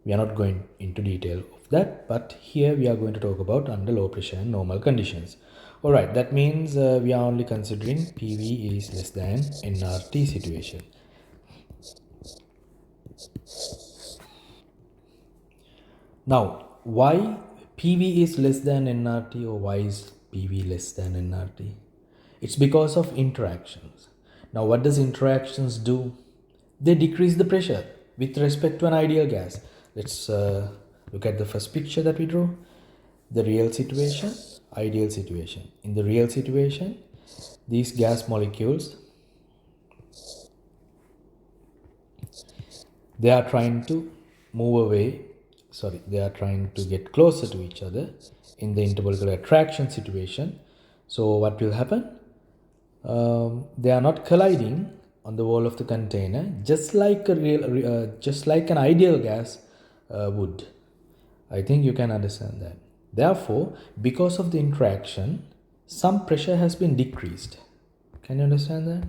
We are not going into detail of that, but here we are going to talk about under low pressure and normal conditions. Alright, that means we are only considering PV is less than nRT situation. Now, why PV is less than nRT or why is PV less than nRT? It's because of interactions. Now, what does interactions do? They decrease the pressure with respect to an ideal gas. Let's look at the first picture that we drew. The real situation, ideal situation. In the real situation, these gas molecules, they are trying to they are trying to get closer to each other in the intermolecular attraction situation. So what will happen? They are not colliding on the wall of the container, just like an ideal gas would. I think you can understand that. Therefore, because of the interaction, some pressure has been decreased. Can you understand that?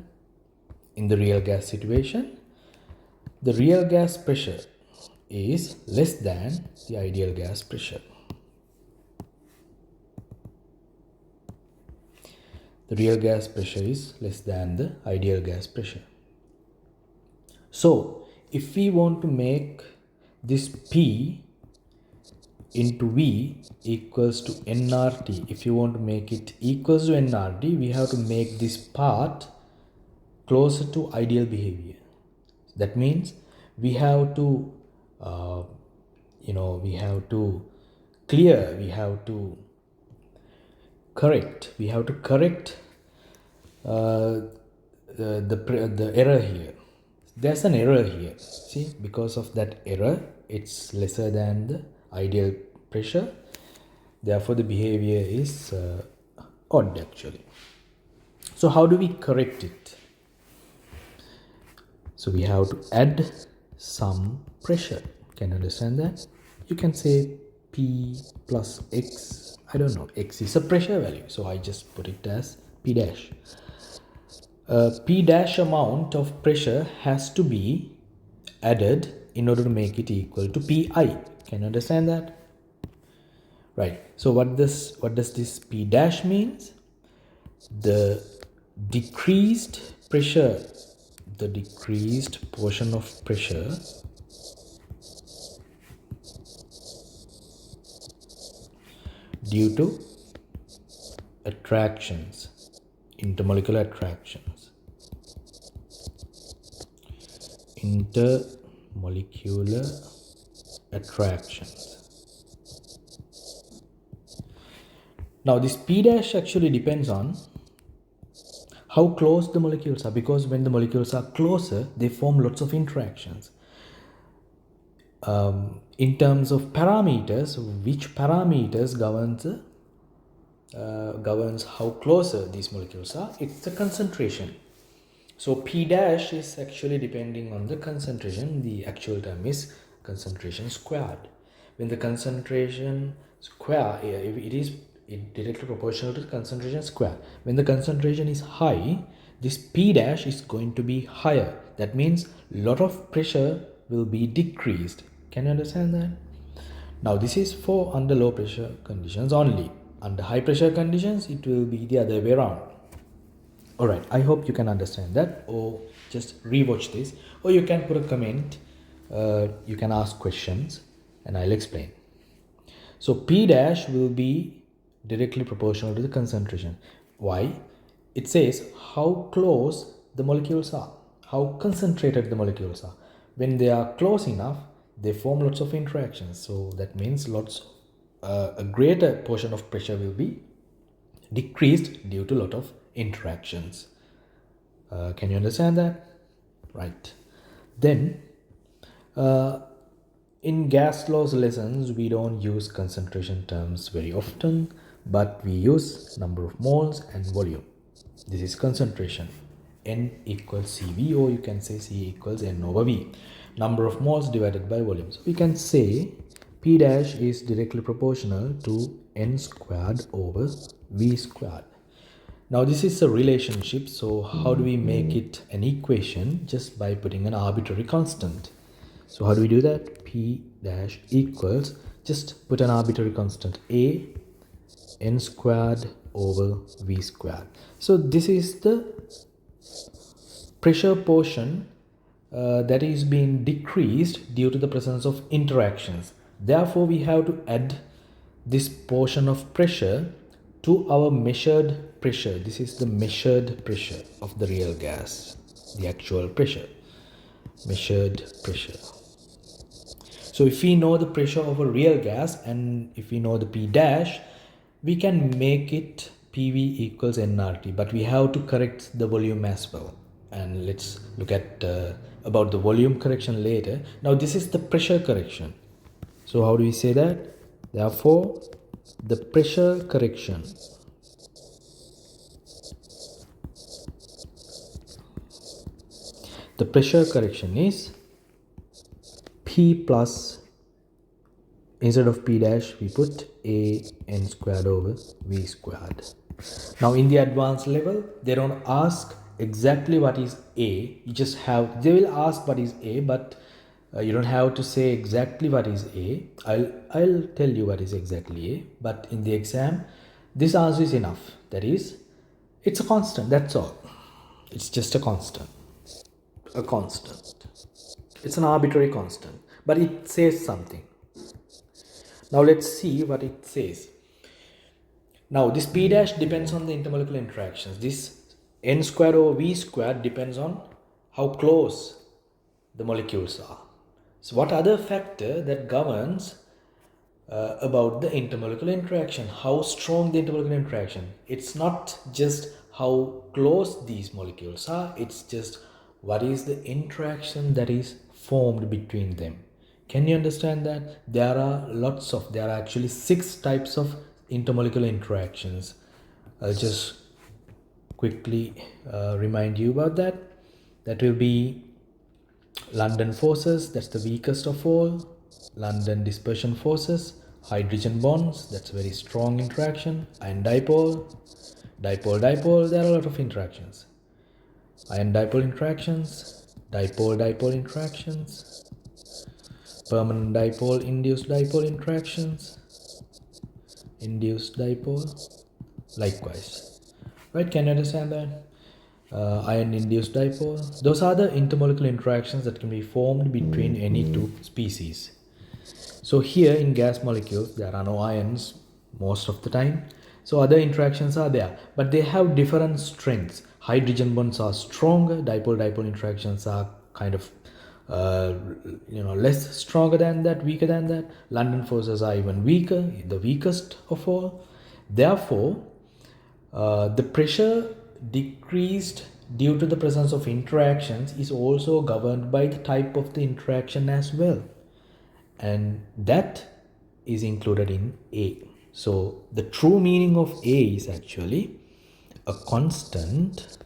In the real gas situation, the real gas pressure is less than the ideal gas pressure. The real gas pressure is less than the ideal gas pressure. So, if we want to make this P into V equals to nRT. If you want to make it equals to nRT, we have to make this part closer to ideal behavior. That means we have to we have to clear, we have to correct the error here. There's an error here, see, because of that error it's lesser than the ideal pressure, therefore the behavior is odd actually. So how do we correct it? So we have to add some pressure. Can you understand that? You can say P plus X. I don't know. X is a pressure value. So I just put it as P dash. P dash amount of pressure has to be added in order to make it equal to Pi. Can you understand that? Right. So what does this P dash means? The decreased pressure, the decreased portion of pressure due to attractions, intermolecular attractions. Intermolecular attractions. Now this P dash actually depends on how close the molecules are, because when the molecules are closer, they form lots of interactions. In terms of parameters, which parameters governs how closer these molecules are? It's the concentration. So P dash is actually depending on the concentration. The actual term is concentration squared. When the concentration square, it is directly proportional to the concentration square. When the concentration is high, this P dash is going to be higher. That means lot of pressure will be decreased. Can you understand that? Now this is for under low pressure conditions only. Under high pressure conditions, it will be the other way around. Alright, I hope you can understand that, or just rewatch this, or you can put a comment, you can ask questions and I'll explain. So P dash will be directly proportional to the concentration. Why? It says how close the molecules are, how concentrated the molecules are. When they are close enough, they form lots of interactions. So that means a greater portion of pressure will be decreased due to a lot of interactions. Can you understand that? Right. Then in gas laws lessons, we don't use concentration terms very often, but we use number of moles and volume. This is concentration. N equals CV, or you can say C equals N over V. Number of moles divided by volume. So we can say P dash is directly proportional to N squared over V squared. Now this is a relationship, so how do we make it an equation? Just by putting an arbitrary constant. So how do we do that? P dash equals, just put an arbitrary constant A, N squared over V squared. So this is the pressure portion that is being decreased due to the presence of interactions. Therefore, we have to add this portion of pressure to our measured pressure. This is the measured pressure of the real gas, the actual pressure, measured pressure. So if we know the pressure of a real gas and if we know the P dash, we can make it PV equals nRT, but we have to correct the volume as well. And let's look at about the volume correction later. Now this is the pressure correction. So how do we say that? Therefore, the pressure correction is P plus, instead of P dash we put A N squared over V squared. Now in the advanced level, they don't ask exactly what is A. You just have, they will ask what is A, but you don't have to say exactly what is A. I'll tell you what is exactly A, but in the exam this answer is enough. That is, it's a constant, that's all. It's just a constant. It's an arbitrary constant, but it says something. Now let's see what it says. Now this P dash depends on the intermolecular interactions. This N square over V square depends on how close the molecules are. So what other factor that governs about the intermolecular interaction, how strong the intermolecular interaction? It's not just how close these molecules are, it's just what is the interaction that is formed between them. Can you understand that? There are actually 6 types of intermolecular interactions. I'll just quickly remind you about that. That will be London forces, that's the weakest of all. London dispersion forces, hydrogen bonds, that's a very strong interaction. Iron dipole, dipole, there are a lot of interactions. Iron dipole interactions, dipole interactions, permanent dipole, induced dipole interactions, induced dipole, likewise. Right, can you understand that? Iron induced dipole. Those are the intermolecular interactions that can be formed between any two species. So here in gas molecules, there are no ions most of the time. So other interactions are there, but they have different strengths. Hydrogen bonds are stronger, dipole interactions are kind of less stronger than that, weaker than that. London forces are even weaker, the weakest of all. Therefore, the pressure decreased due to the presence of interactions is also governed by the type of the interaction as well, and that is included in A. So the true meaning of A is actually a constant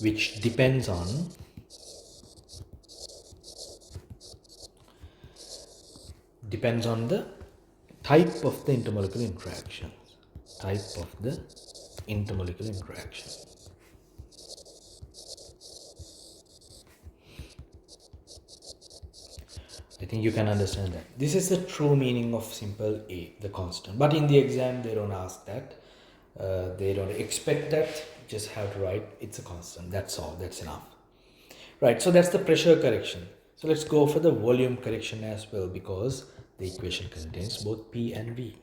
which depends on the type of the intermolecular interaction. Type of the intermolecular interaction. I think you can understand that. This is the true meaning of simple A, the constant. But in the exam, they don't ask that. They don't expect that. You just have to write it's a constant. That's all. That's enough. Right. So that's the pressure correction. So let's go for the volume correction as well, because the equation contains both P and V.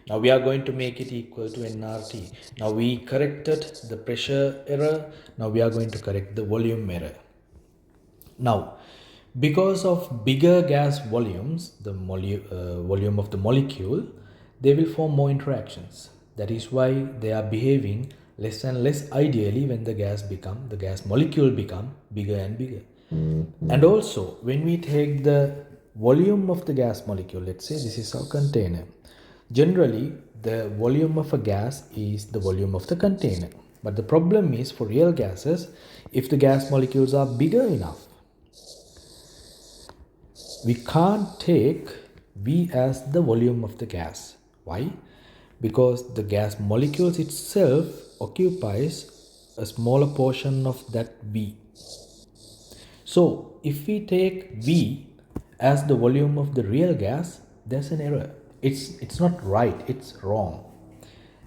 Now we are going to make it equal to nRT. Now we corrected the pressure error. Now we are going to correct the volume error. Now, because of bigger gas volumes, the volume of the molecule, they will form more interactions. That is why they are behaving less and less ideally when the gas molecule become bigger and bigger. And also, when we take the volume of the gas molecule, let's say this is our container. Generally, the volume of a gas is the volume of the container. But the problem is, for real gases, if the gas molecules are bigger enough, we can't take V as the volume of the gas. Why? Because the gas molecules itself occupies a smaller portion of that V. So if we take V as the volume of the real gas, there's an error. It's not right, it's wrong.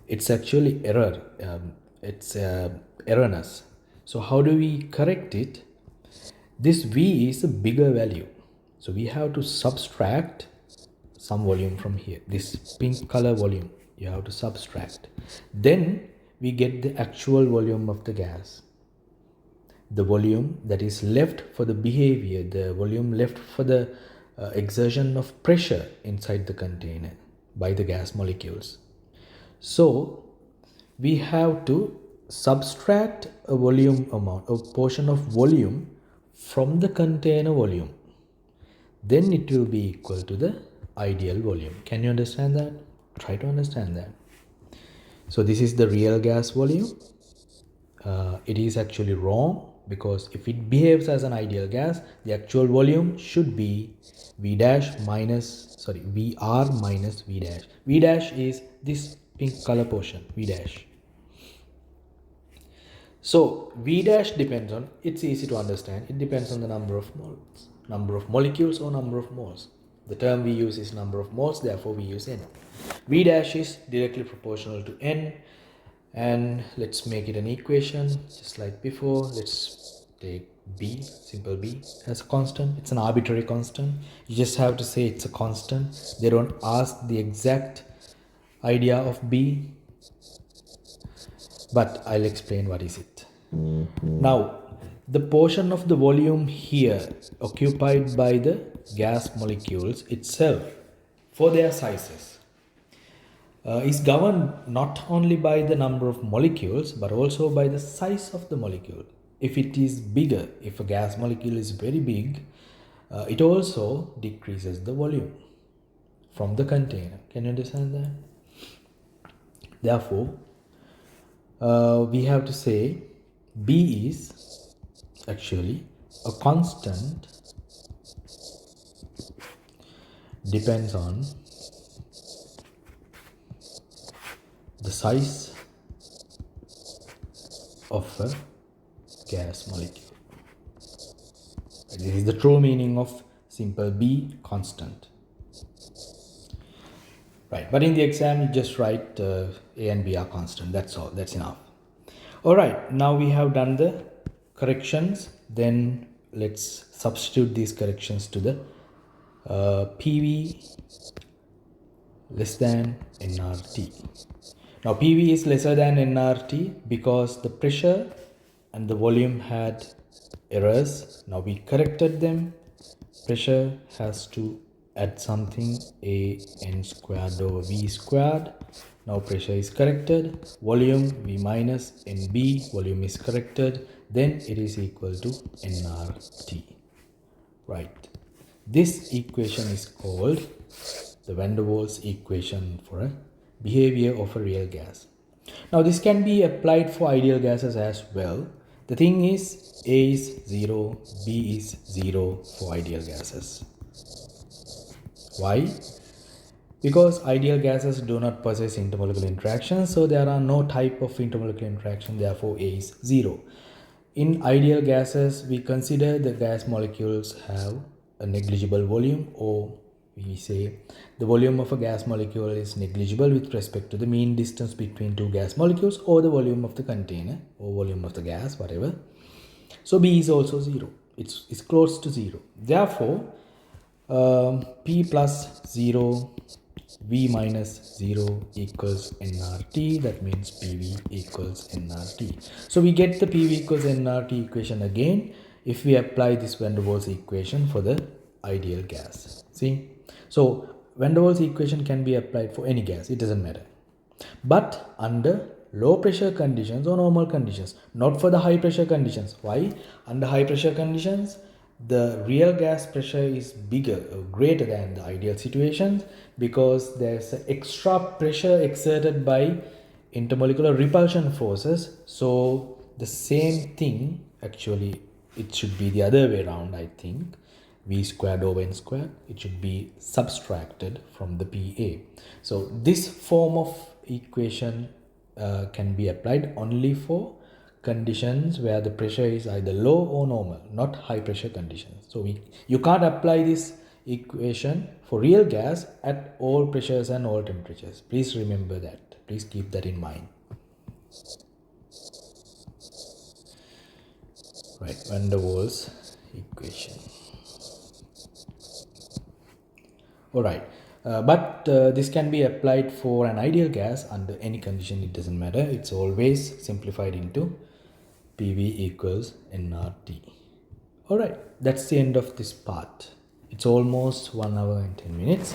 It's actually error. It's erroneous. So how do we correct it? This V is a bigger value. So we have to subtract some volume from here. This pink color volume, you have to subtract. Then we get the actual volume of the gas. The volume that is left for the behavior, the volume left for the exertion of pressure inside the container by the gas molecules. So we have to subtract a volume amount, a portion of volume from the container volume. Then it will be equal to the ideal volume. Can you understand that? Try to understand that. So this is the real gas volume. It is actually wrong, because if it behaves as an ideal gas, the actual volume should be VR minus V dash. V dash is this pink color portion, V dash. So V dash depends on, it's easy to understand, it depends on the number of moles, number of molecules or number of moles. The term we use is number of moles, therefore we use N. V dash is directly proportional to N, and let's make it an equation just like before. Let's take B, simple B as a constant. It's an arbitrary constant. You just have to say it's a constant. They don't ask the exact idea of B, but I'll explain what is it. Now, the portion of the volume here occupied by the gas molecules itself for their sizes is governed not only by the number of molecules but also by the size of the molecule. If it is bigger, if a gas molecule is very big, it also decreases the volume from the container. Can you understand that? Therefore, we have to say B is actually a constant, depends on the size of a gas molecule. This is the true meaning of simple B constant. Right, but in the exam you just write A and B are constant. That's all. That's enough. All right, now we have done the corrections. Then let's substitute these corrections to the PV less than nRT. Now PV is lesser than nRT because the pressure and the volume had errors. Now we corrected them. Pressure has to add something, a n squared over v squared. Now pressure is corrected. Volume v minus nb, volume is corrected. Then it is equal to nRT. Right. This equation is called the van der Waals equation for a behavior of a real gas. Now this can be applied for ideal gases as well. The thing is, A is 0, B is 0 for ideal gases. Why? Because ideal gases do not possess intermolecular interactions, so there are no type of intermolecular interaction, therefore A is 0. In ideal gases, we consider the gas molecules have a negligible volume, or we say the volume of a gas molecule is negligible with respect to the mean distance between two gas molecules or the volume of the container or volume of the gas, whatever. So B is also 0. It's close to 0. Therefore, P plus 0, V minus 0 equals nRT. That means PV equals nRT. So we get the PV equals nRT equation again if we apply this van der Waals equation for the ideal gas. See? So van der Waals equation can be applied for any gas. It doesn't matter. But under low pressure conditions or normal conditions, not for the high pressure conditions. Why? Under high pressure conditions, the real gas pressure is bigger or greater than the ideal situations because there's an extra pressure exerted by intermolecular repulsion forces. So the same thing, actually it should be the other way around, I think. V squared over n squared, it should be subtracted from the PA. So this form of equation can be applied only for conditions where the pressure is either low or normal, not high pressure conditions. So you can't apply this equation for real gas at all pressures and all temperatures. Please remember that. Please keep that in mind. Right, van der Waals equation. Alright, but this can be applied for an ideal gas under any condition. It doesn't matter. It's always simplified into PV equals nRT. Alright, that's the end of this part. It's almost 1 hour and 10 minutes,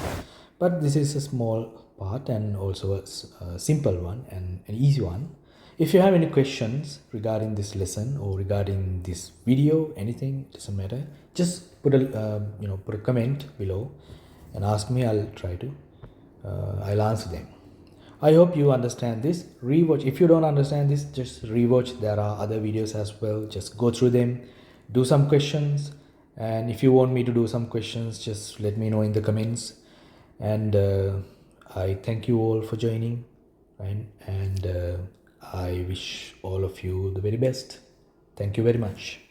but this is a small part and also a simple one and an easy one. If you have any questions regarding this lesson or regarding this video, anything, doesn't matter, just put a comment below and ask me. I'll try to I'll answer them. I hope you understand this. Rewatch. If you don't understand this, just rewatch. There are other videos as well. Just go through them, do some questions, and if you want me to do some questions, just let me know in the comments. And I thank you all for joining, right? And I wish all of you the very best. Thank you very much.